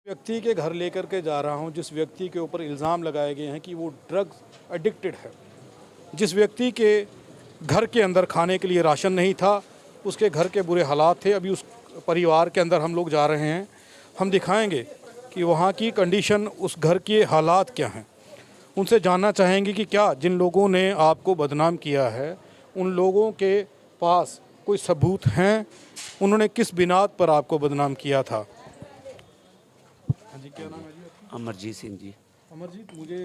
व्यक्ति के घर लेकर के जा रहा हूं, जिस व्यक्ति के ऊपर इल्ज़ाम लगाए गए हैं कि वो ड्रग्स एडिक्टेड है। जिस व्यक्ति के घर के अंदर खाने के लिए राशन नहीं था, उसके घर के बुरे हालात थे। अभी उस परिवार के अंदर हम लोग जा रहे हैं। हम दिखाएंगे कि वहाँ की कंडीशन, उस घर के हालात क्या हैं। उनसे जानना चाहेंगे कि क्या जिन लोगों ने आपको बदनाम किया है, उन लोगों के पास कोई सबूत हैं, उन्होंने किस बिनात पर आपको बदनाम किया था। हाँ जी, क्या नाम है जी आपका? अमरजीत सिंह जी। अमरजीत, मुझे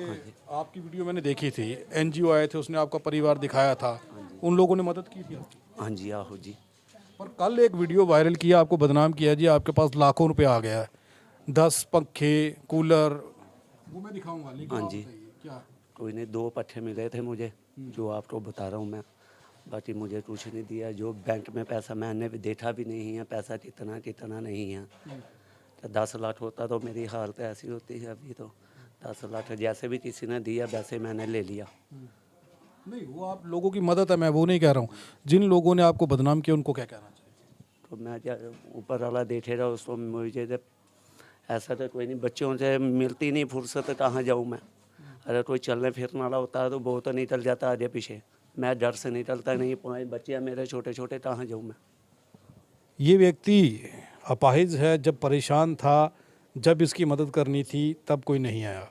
आपकी वीडियो मैंने देखी थी, एनजीओ आए थे, उसने आपका परिवार दिखाया था, उन लोगों ने मदद की थी आपकी। हाँ जी, आहो जी। पर कल एक वीडियो वायरल किया, आपको बदनाम किया जी, आपके पास लाखों रुपए आ गया है, 10 पंखे, कूलर, वो मैं दिखाऊंगा, लेकिन हाँ आप जी। बताइए क्या। कोई नहीं, 2 पट्टे मिले थे मुझे, जो आपको बता रहा हूँ मैं। बाकी मुझे कुछ नहीं दिया। जो बैंक में पैसा मैंने भी देखा भी नहीं है, पैसा कितना कितना नहीं है। तो 10 लाख होता तो मेरी हालत ऐसी होती है अभी। तो 10 लाख जैसे भी किसी ने दिया वैसे मैंने ले लिया। नहीं, वो आप लोगों की मदद है, मैं वो नहीं कह रहा हूँ। जिन लोगों ने आपको बदनाम किया उनको क्या कहना चाहिए। तो मैं क्या, ऊपर वाला देखेगा उसको। मुझे तो ऐसा तो कोई नहीं, बच्चों से मिलती नहीं फुर्सत, कहाँ जाऊँ मैं। अगर कोई चलने फिरने वाला होता है तो वो तो निकल जाता आगे पीछे। मैं डर से निकलता नहीं। 5 बच्चे हैं मेरे छोटे छोटे, कहाँ जाऊँ मैं। ये व्यक्ति अपाहिज है। जब परेशान था, जब इसकी मदद करनी थी, तब कोई नहीं आया।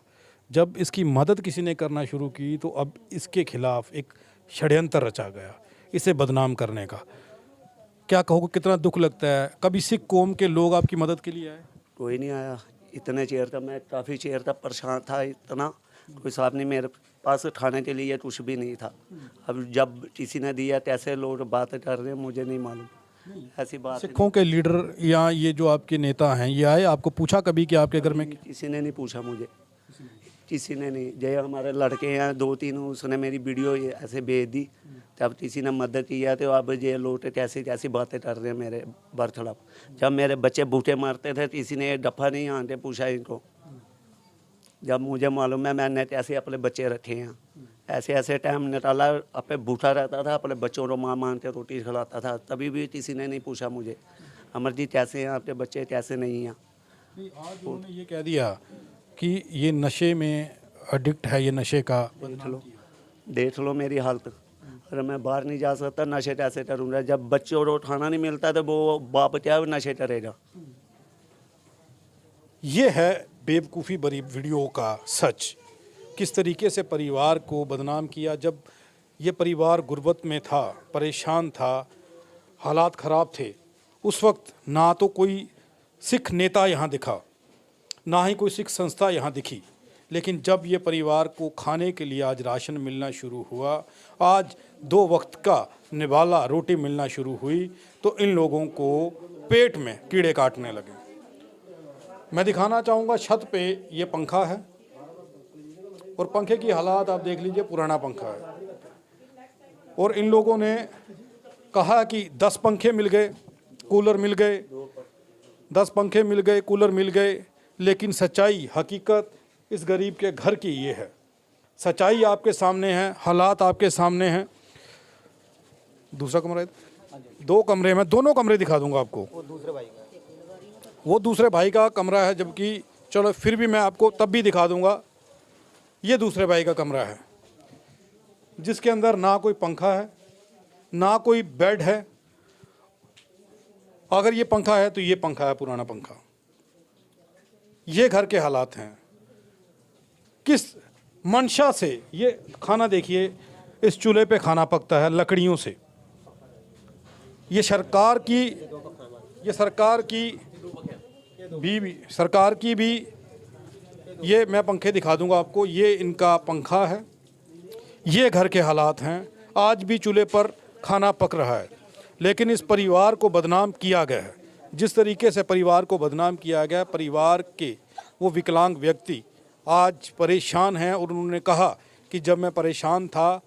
जब इसकी मदद किसी ने करना शुरू की तो अब इसके खिलाफ एक षड्यंत्र रचा गया, इसे बदनाम करने का। क्या कहोगे, कितना दुख लगता है। कभी सिख कौम के लोग आपकी मदद के लिए आए? कोई नहीं आया। इतने चेयर था, मैं काफ़ी चेयर था, परेशान था इतना। कोई साहब नहीं, मेरे पास खाने के लिए कुछ भी नहीं था। अब जब किसी ने दिया, कैसे लोग बात कर रहे हैं मुझे नहीं मालूम। ऐसी बात सिखों के लीडर या ये जो आपके नेता हैं, ये आए, आपको पूछा कभी कि आपके घर में? किसी ने नहीं पूछा मुझे, किसी ने नहीं। जय हमारे लड़के हैं 2-3, उसने मेरी वीडियो ये ऐसे भेज दी, तब किसी ने मदद किया। तो अब ये लोग कैसी कैसी बातें कर रहे हैं मेरे बरखिलाफ। जब मेरे बच्चे बूटे मारते थे, किसी ने डफा नहीं आके पूछा इनको। जब मुझे मालूम है मैंने कैसे अपने बच्चे रखे हैं, ऐसे ऐसे टाइम निकाला, अपने भूखा रहता था, अपने बच्चों को माँ मान के रोटी खिलाता था, तभी भी किसी ने नहीं पूछा मुझे अमरजीत कैसे हैं आपके बच्चे, कैसे नहीं हैं। नहीं, आज उन्होंने ये कह दिया कि ये नशे में एडिक्ट है, ये नशे का। देख लो मेरी हालत। अरे मैं बाहर नहीं जा सकता, नशे कैसे करूँगा। जब बच्चों को खाना नहीं मिलता तो वो बाप क्या नशे करेगा। ये है बेवकूफ़ी भरी वीडियो का सच। किस तरीके से परिवार को बदनाम किया। जब ये परिवार गुर्बत में था, परेशान था, हालात ख़राब थे, उस वक्त ना तो कोई सिख नेता यहाँ दिखा, ना ही कोई सिख संस्था यहाँ दिखी। लेकिन जब ये परिवार को खाने के लिए आज राशन मिलना शुरू हुआ, आज 2 वक्त का निवाला रोटी मिलना शुरू हुई, तो इन लोगों को पेट में कीड़े काटने लगे। मैं दिखाना चाहूँगा, छत पे ये पंखा है और पंखे की हालात आप देख लीजिए, पुराना पंखा है। और इन लोगों ने कहा कि 10 पंखे मिल गए, कूलर मिल गए, 10 पंखे मिल गए, कूलर मिल गए। लेकिन सच्चाई, हकीकत इस गरीब के घर की ये है। सच्चाई आपके सामने है, हालात आपके सामने हैं। दूसरा कमरा है, 2 कमरे में, दोनों कमरे दिखा दूंगा आपको। वो दूसरे भाई का कमरा है, जबकि चलो फिर भी मैं आपको तब भी दिखा दूंगा। ये दूसरे भाई का कमरा है, जिसके अंदर ना कोई पंखा है, ना कोई बेड है। अगर ये पंखा है तो ये पंखा है, पुराना पंखा। ये घर के हालात हैं। किस मंशा से ये खाना, देखिए इस चूल्हे पे खाना पकता है लकड़ियों से। ये सरकार की भी ये मैं पंखे दिखा दूंगा आपको। ये इनका पंखा है। ये घर के हालात हैं। आज भी चूल्हे पर खाना पक रहा है। लेकिन इस परिवार को बदनाम किया गया है। जिस तरीके से परिवार को बदनाम किया गया, परिवार के वो विकलांग व्यक्ति आज परेशान हैं। और उन्होंने कहा कि जब मैं परेशान था,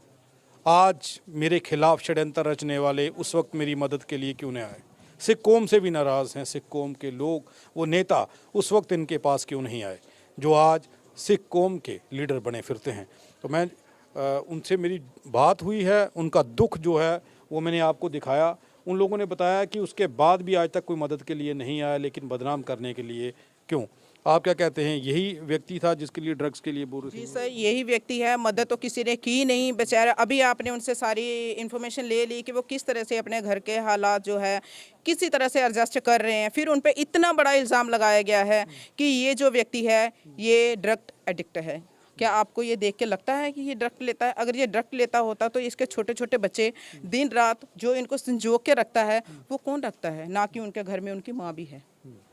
आज मेरे खिलाफ षड्यंत्र रचने वाले उस वक्त मेरी मदद के लिए क्यों नहीं आए। सिख कौम से भी नाराज़ हैं। सिख कौम के लोग, वो नेता उस वक्त इनके पास क्यों नहीं आए, जो आज सिख कौम के लीडर बने फिरते हैं। तो मैं उनसे मेरी बात हुई है, उनका दुख जो है वो मैंने आपको दिखाया। उन लोगों ने बताया कि उसके बाद भी आज तक कोई मदद के लिए नहीं आया, लेकिन बदनाम करने के लिए क्यों। आप क्या कहते हैं, यही व्यक्ति था जिसके लिए ड्रग्स के लिए बोल रहे जी थे? सर, यही व्यक्ति है। मदद तो किसी ने की नहीं बेचारा। अभी आपने उनसे सारी इन्फॉर्मेशन ले ली कि वो किस तरह से अपने घर के हालात जो है किसी तरह से एडजस्ट कर रहे हैं। फिर उन पे इतना बड़ा इल्ज़ाम लगाया गया है कि ये जो व्यक्ति है ये ड्रग एडिक्ट है। क्या आपको ये देख के लगता है कि ये ड्रग लेता है? अगर ये ड्रग लेता होता तो इसके छोटे छोटे बच्चे दिन रात जो इनको संजो के रखता है वो कौन रखता है? ना कि उनके घर में उनकी माँ भी है।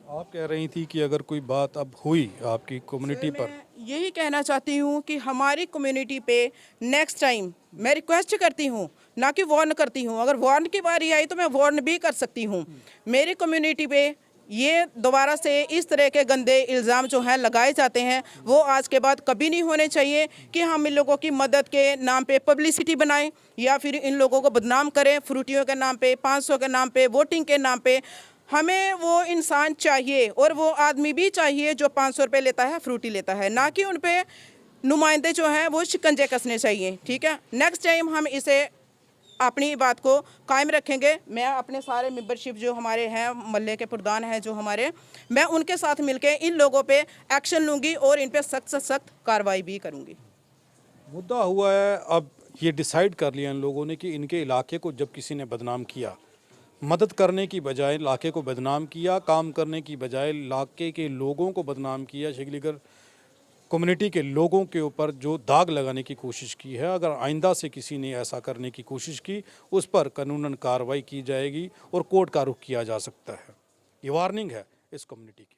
आप कह रही थी कि अगर कोई बात अब हुई आपकी कम्युनिटी पर, मैं यही कहना चाहती हूँ कि हमारी कम्युनिटी पे नेक्स्ट टाइम मैं रिक्वेस्ट करती हूँ, ना कि वार्न करती हूँ। अगर वार्न की बारी आई तो मैं वार्न भी कर सकती हूँ। मेरी कम्युनिटी पे ये दोबारा से इस तरह के गंदे इल्ज़ाम जो हैं लगाए जाते हैं वो आज के बाद कभी नहीं होने चाहिए कि हम इन लोगों की मदद के नाम पे पब्लिसिटी बनाएं या फिर इन लोगों को बदनाम करें। फ्रूटियों के नाम पे, 500 के नाम पे, वोटिंग के नाम पे हमें वो इंसान चाहिए और वो आदमी भी चाहिए जो 500 रुपये लेता है, फ्रूटी लेता है, ना कि उन पे नुमाइंदे जो हैं वो शिकंजे कसने चाहिए। ठीक है, नेक्स्ट टाइम हम इसे अपनी बात को कायम रखेंगे। मैं अपने सारे मेंबरशिप जो हमारे हैं, मोहल्ले के प्रधान हैं जो हमारे, मैं उनके साथ मिलके इन लोगों पे एक्शन लूँगी और इन पे सख्त से सख्त कार्रवाई भी करूँगी। मुद्दा हुआ है अब ये डिसाइड कर लिया इन लोगों ने कि इनके इलाके को जब किसी ने बदनाम किया, मदद करने की बजाय इलाके को बदनाम किया, काम करने की बजाय इलाके के लोगों को बदनाम किया, शिकलीगढ़ कम्युनिटी के लोगों के ऊपर जो दाग लगाने की कोशिश की है। अगर आइंदा से किसी ने ऐसा करने की कोशिश की उस पर कानूनन कार्रवाई की जाएगी और कोर्ट का रुख किया जा सकता है। ये वार्निंग है इस कम्युनिटी की।